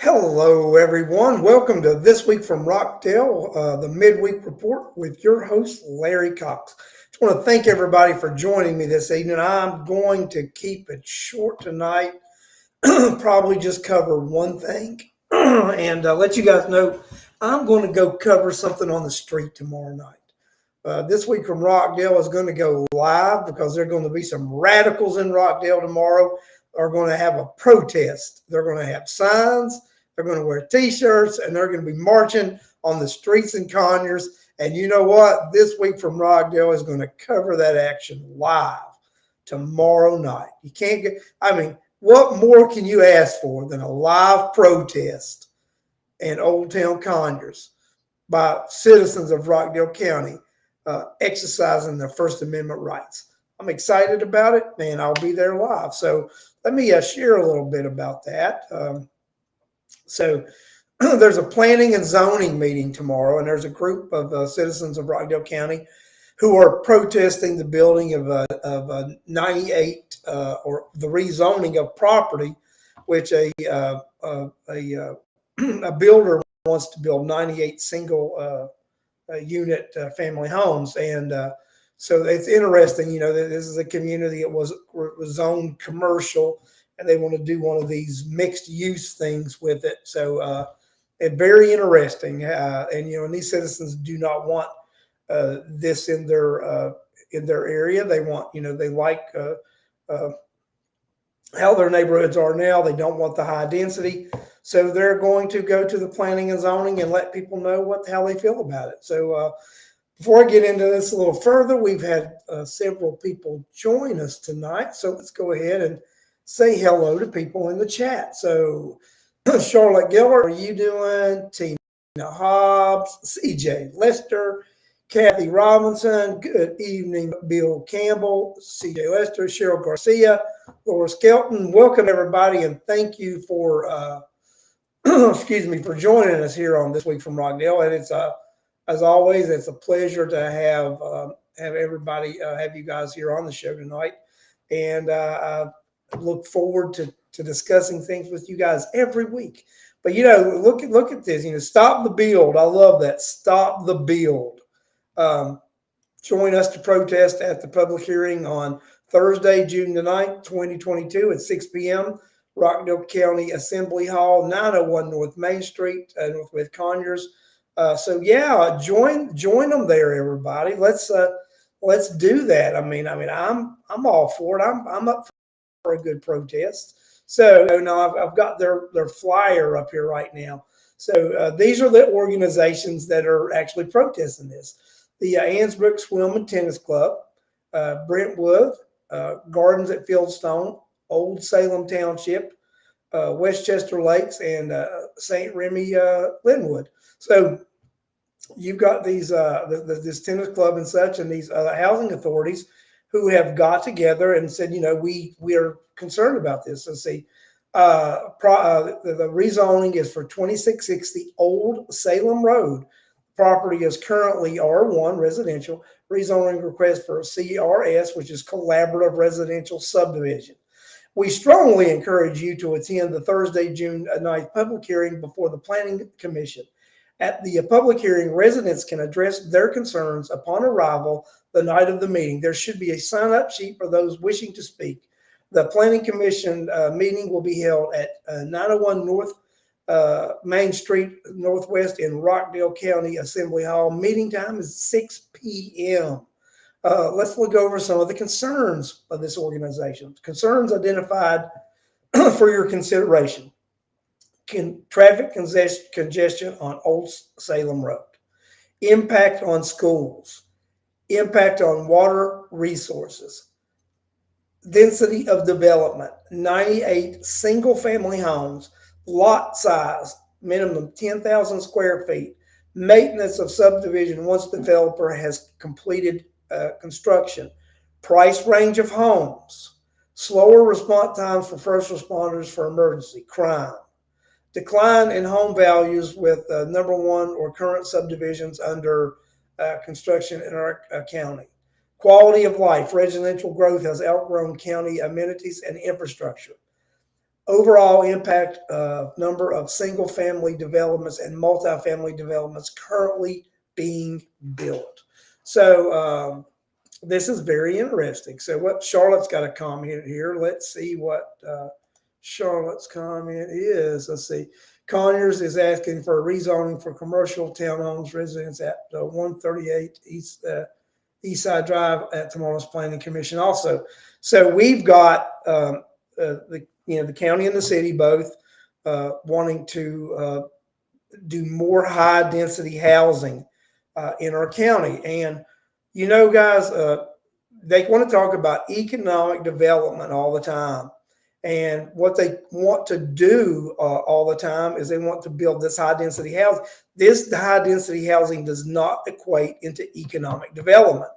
Hello, everyone. Welcome to This Week from Rockdale, the midweek report with your host, Larry Cox. Just want to thank everybody for joining me this evening. I'm going to keep it short tonight, probably just cover one thing, and let you guys know I'm going to go cover something on the street tomorrow night. This Week from Rockdale is going to go live because there are going to be some radicals in Rockdale tomorrow. Are going to have a protest. They're going to have signs. They're going to wear T-shirts, and they're going to be marching on the streets in Conyers. And you know what? This Week from Rockdale is going to cover that action live tomorrow night. You can't get. I mean, what more can you ask for than a live protest in Old Town Conyers by citizens of Rockdale County exercising their First Amendment rights? I'm excited about it, and I'll be there live. So let me share a little bit about that. So there's a planning and zoning meeting tomorrow, and there's a group of citizens of Rockdale County who are protesting the building of 98 or the rezoning of property, which a builder wants to build 98 single unit family homes. And so it's interesting, this is a community that was zoned commercial, and they want to do one of these mixed use things with it. So it's very interesting. And these citizens do not want this in their area. They want, they like how their neighborhoods are now. They don't want the high density. So they're going to go to the planning and zoning and let people know how they feel about it. So before I get into this a little further, we've had several people join us tonight. So let's go ahead and say hello to people in the chat. So Charlotte Giller, how are you doing? Tina Hobbs, CJ Lester, Kathy Robinson, good evening, Bill Campbell, CJ Lester, Cheryl Garcia, Laura Skelton. Welcome, everybody, and thank you for excuse me, for joining us here on This Week from Rockdale. And it's as always, it's a pleasure to have everybody, have you guys here on the show tonight. And I look forward to discussing things with you guys every week. But look at this. Stop the build. I love that. Stop the build. Join us to protest at the public hearing on Thursday, June the 9th, 2022 at 6 p.m. Rockdale County Assembly Hall, 901 North Main Street, Northwest Conyers. So yeah, join them there, everybody. Let's do that. I mean, I'm all for it. I'm up for a good protest. So now I've got their flyer up here right now. So these are the organizations that are actually protesting this: the Ansbrook Swim and Tennis Club, Brentwood, Gardens at Fieldstone, Old Salem Township, Westchester Lakes, and St. Remy Linwood. So you've got these this tennis club and such, and these housing authorities who have got together and said, we are concerned about this. So see, the rezoning is for 2660 Old Salem Road. Property is currently R1 residential. Rezoning request for CRS, which is Collaborative Residential Subdivision. We strongly encourage you to attend the Thursday, June 9th public hearing before the Planning Commission. At the public hearing, residents can address their concerns upon arrival the night of the meeting. There should be a sign-up sheet for those wishing to speak. The Planning Commission meeting will be held at 901 North Main Street Northwest in Rockdale County Assembly Hall. Meeting time is 6 p.m. Let's look over some of the concerns of this organization. Concerns identified for your consideration. Traffic congestion on Old Salem Road. Impact on schools. Impact on water resources. Density of development. 98 single-family homes. Lot size, minimum 10,000 square feet. Maintenance of subdivision once the developer has completed construction. Price range of homes. Slower response times for first responders for emergency. Crime. Decline in home values with number one or current subdivisions under construction in our county. Quality of life. Residential growth has outgrown county amenities and infrastructure. overall impact of number of single family developments and multifamily developments currently being built. So this is very interesting. So what Charlotte's got a comment here. Let's see what Charlotte's comment is. Let's see. Conyers is asking for a rezoning for commercial townhomes residents at 138 East Side Drive at tomorrow's Planning Commission also. So we've got the county and the city both wanting to do more high density housing in our county. And guys, they want to talk about economic development all the time. And what they want to do all the time is they want to build this high density housing. This high density housing does not equate into economic development.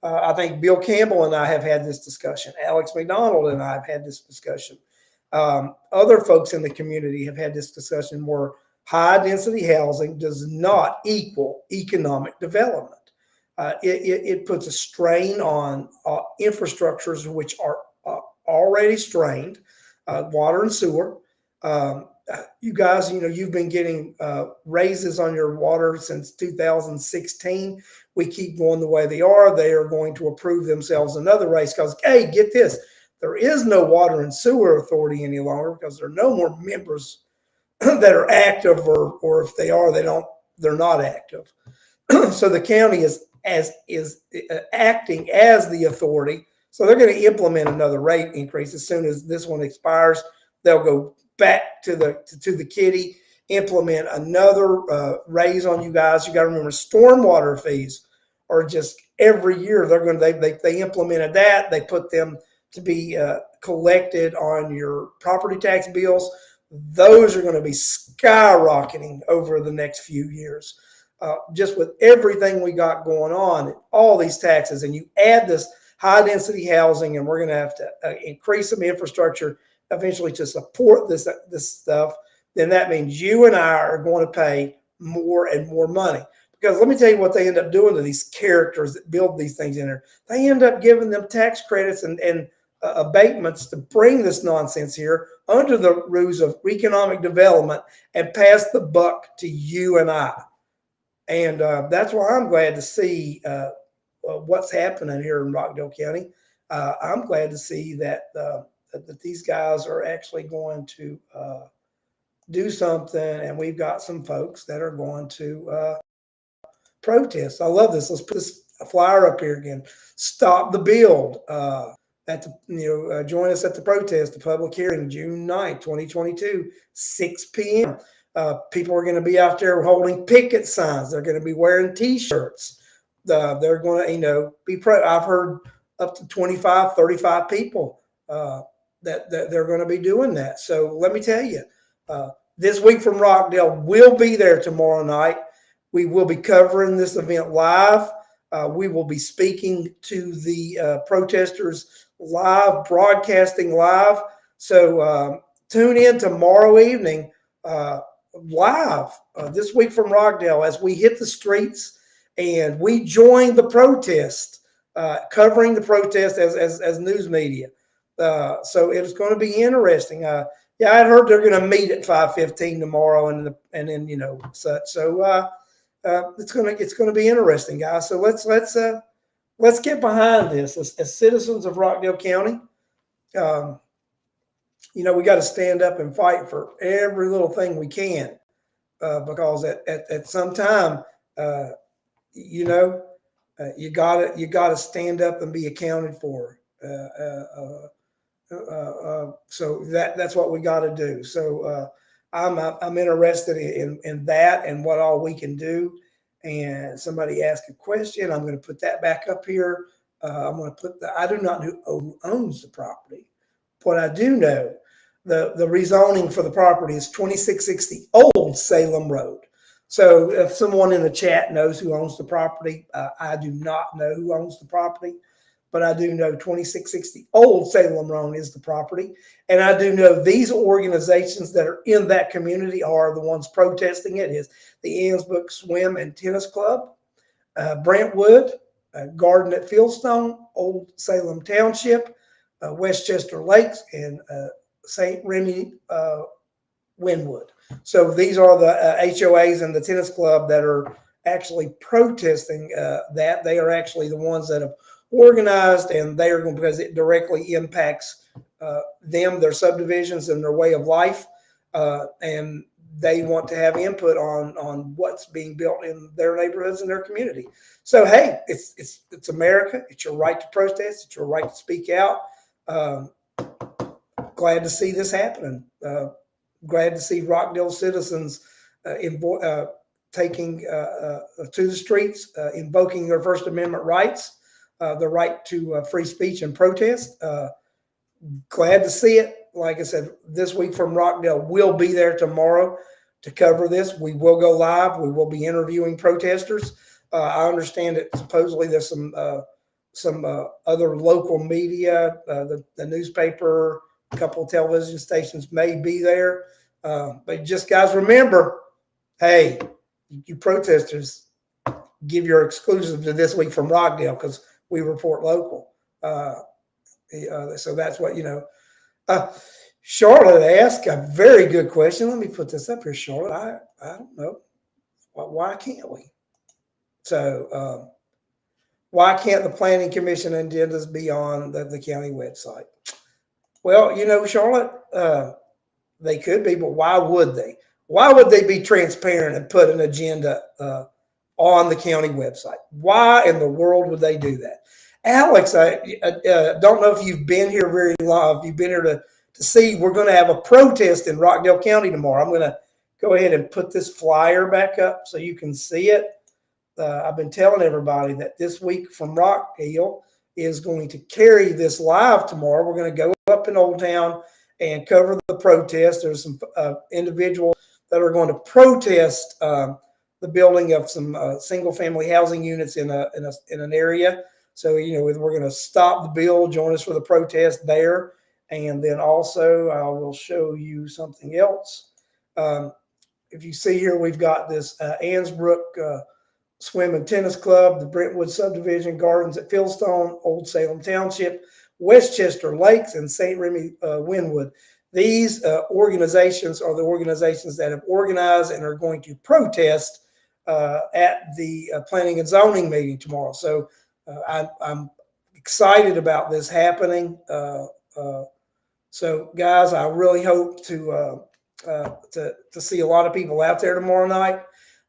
I think Bill Campbell and I have had this discussion. Alex McDonald and I have had this discussion. Other folks in the community have had this discussion where high density housing does not equal economic development. It puts a strain on infrastructures which are already strained, water and sewer. You guys, you've been getting raises on your water since 2016. We keep going the way they are. They are going to approve themselves another raise because, hey, get this. There is no water and sewer authority any longer because there are no more members that are active, or if they are, they're not active. So the county is acting as the authority. So they're going to implement another rate increase as soon as this one expires. They'll go back to the kitty, implement another raise on you guys. You got to remember, stormwater fees are just every year they implemented that. They put them to be collected on your property tax bills. Those are going to be skyrocketing over the next few years. Just with everything we got going on, all these taxes, and you add this high density housing, and we're going to have to increase some infrastructure eventually to support this stuff, then that means you and I are going to pay more and more money. Because let me tell you what they end up doing to these characters that build these things in there. They end up giving them tax credits and abatements to bring this nonsense here under the rules of economic development and pass the buck to you and I. And that's why I'm glad to see what's happening here in Rockdale County. I'm glad to see that these guys are actually going to do something, and we've got some folks that are going to protest. I love this. Let's put this flyer up here again. Stop the build. Join us at the protest, the public hearing, June 9th, 2022, 6 p.m. People are going to be out there holding picket signs. They're going to be wearing T-shirts. They're going to, be I've heard up to 25, 35 people that they're going to be doing that. So let me tell you, This Week from Rockdale will be there tomorrow night. We will be covering this event live. We will be speaking to the protesters live, broadcasting live. So tune in tomorrow evening live, This Week from Rockdale, as we hit the streets and we join the protest, covering the protest as news media. So it's going to be interesting. Yeah, I heard they're going to meet at 5:15 tomorrow, and then such. So it's going to be interesting, guys. So let's get behind this as citizens of Rockdale County. We got to stand up and fight for every little thing we can, because at some time, you gotta stand up and be accounted for. So that's what we got to do. So I'm interested in that and what all we can do. And somebody asked a question. I'm going to put that back up here. I'm going to put I do not know who owns the property. What I do know, the rezoning for the property is 2660 Old Salem Road. So if someone in the chat knows who owns the property, I do not know who owns the property. But I do know 2660 Old Salem Road is the property. And I do know these organizations that are in that community are the ones protesting it. Is the Ansbrook Swim and Tennis Club, Brentwood, Garden at Fieldstone, Old Salem Township, Westchester Lakes, and St. Remy Wynwood. So these are the HOAs and the tennis club that are actually protesting that. They are actually the ones that have organized, and they are going, because it directly impacts them, their subdivisions, and their way of life, and they want to have input on what's being built in their neighborhoods and their community. So hey, it's America. It's your right to protest. It's your right to speak out. Glad to see this happening. Glad to see Rockdale citizens taking to the streets, invoking their First Amendment rights, the right to free speech and protest. Glad to see it. Like I said, This Week from Rockdale will be there tomorrow to cover this. We will go live. We will be interviewing protesters. I understand that supposedly there's some other local media, the newspaper, a couple of television stations may be there. But just, guys, remember, hey, you protesters, give your exclusive to This Week from Rockdale, because we report local. So that's what, Charlotte asked a very good question. Let me put this up here, Charlotte. I don't know. Why can't we? So why can't the Planning Commission agendas be on the county website? Well, Charlotte, they could be, but why would they? Why would they be transparent and put an agenda on the county website? Why in the world would they do that? Alex, I don't know if you've been here very long. If you've been here to see, we're going to have a protest in Rockdale County tomorrow. I'm going to go ahead and put this flyer back up so you can see it. I've been telling everybody that This Week from Rockdale is going to carry this live tomorrow. We're going to go up in Old Town and cover the protest. There's some individuals that are going to protest the building of some single-family housing units in an area. So, we're going to stop the bill, join us for the protest there. And then also I will show you something else. If you see here, we've got this Annesbrook Swim and Tennis Club, the Brentwood Subdivision Gardens at Fieldstone, Old Salem Township, Westchester Lakes, and St. Remy Wynwood. These organizations are the organizations that have organized and are going to protest at the Planning and Zoning meeting tomorrow. So I'm excited about this happening. So, guys, I really hope to see a lot of people out there tomorrow night.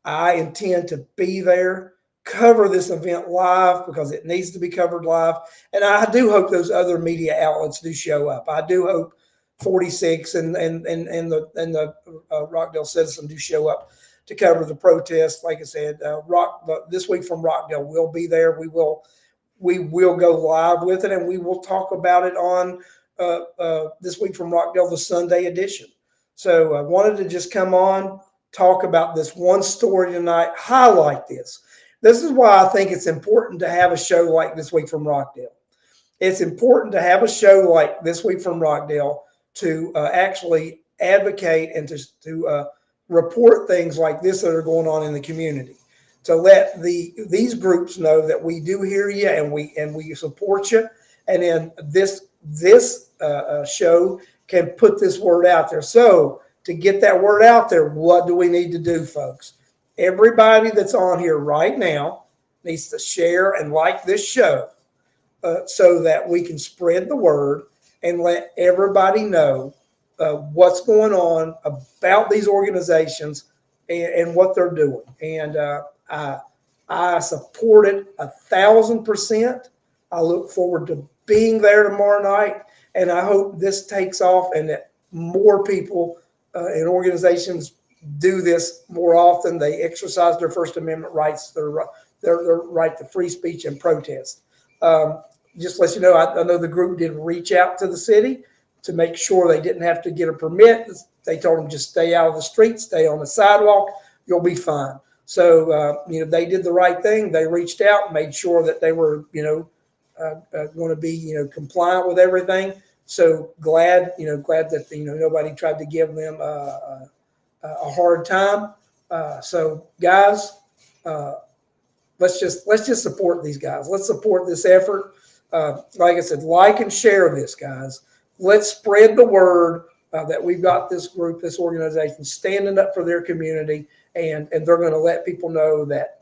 I intend to be there, cover this event live, because it needs to be covered live. And I do hope those other media outlets do show up. I do hope 46 and the Rockdale Citizen do show up to cover the protest. Like I said, This Week from Rockdale will be there. We will go live with it, and we will talk about it on This Week from Rockdale, the Sunday edition. So I wanted to just come on, talk about this one story tonight, highlight this. This is why I think it's important to have a show like This Week from Rockdale. It's important to have a show like This Week from Rockdale to actually advocate and to report things like this that are going on in the community, to let these groups know that we do hear you and we support you. And then this show can put this word out there. So to get that word out there, what do we need to do, folks? Everybody that's on here right now needs to share and like this show so that we can spread the word and let everybody know what's going on about these organizations and what they're doing. And I support it 1,000%. I look forward to being there tomorrow night, and I hope this takes off and that more people and organizations do this more often. They exercise their First Amendment rights, their right to free speech and protest. Just to let you know, I know the group did reach out to the city to make sure they didn't have to get a permit. They told them just stay out of the street, stay on the sidewalk, you'll be fine. So, they did the right thing. They reached out, made sure that they were, going to be, compliant with everything. So glad that, nobody tried to give them a hard time. So guys, let's just support these guys. Let's support this effort. Like I said, like and share this, guys. Let's spread the word that we've got this group, this organization standing up for their community, and they're going to let people know that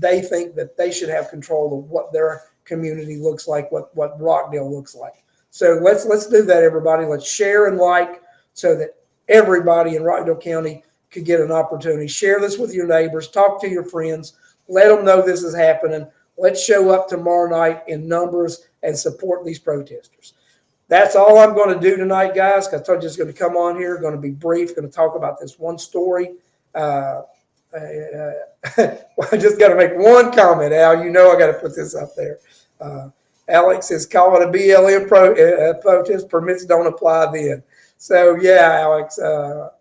they think that they should have control of what their community looks like, what Rockdale looks like. So let's do that, everybody. Let's share and like so that everybody in Rockdale County could get an opportunity. Share this with your neighbors. Talk to your friends. Let them know this is happening. Let's show up tomorrow night in numbers and support these protesters. That's all I'm going to do tonight, guys. I told you it's going to come on here, going to be brief, going to talk about this one story. I just got to make one comment, Al. You know I got to put this up there. Alex says, call it a BLM protest. Permits don't apply then. So, yeah, Alex. So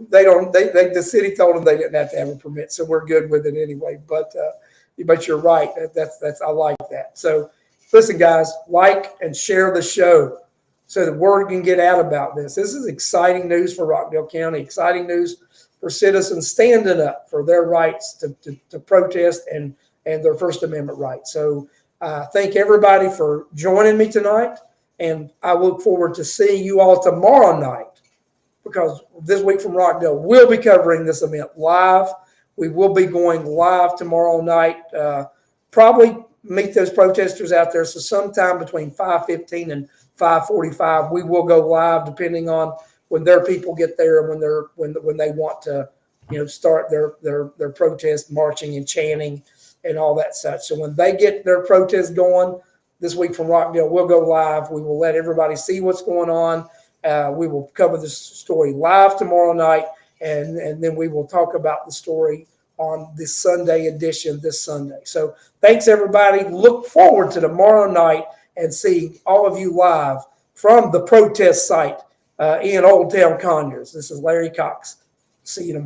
the city told them they didn't have to have a permit. So we're good with it anyway. But you're right. I like that. So, listen, guys, like and share the show so the word can get out about this. This is exciting news for Rockdale County, exciting news for citizens standing up for their rights to protest and their First Amendment rights. So thank everybody for joining me tonight, and I look forward to seeing you all tomorrow night, because this week from Rockdale, we'll be covering this event live. We will be going live tomorrow night, probably meet those protesters out there. So sometime between 5:15 and 5:45, we will go live, depending on when their people get there and when they want to, start their protest marching and chanting and all that such. So when they get their protest going this week from Rockdale, we'll go live. We will let everybody see what's going on. We will cover this story live tomorrow night, and then we will talk about the story on this Sunday edition this Sunday. So thanks, everybody. Look forward to tomorrow night and seeing all of you live from the protest site in Old Town Conyers. This is Larry Cox. See you tomorrow.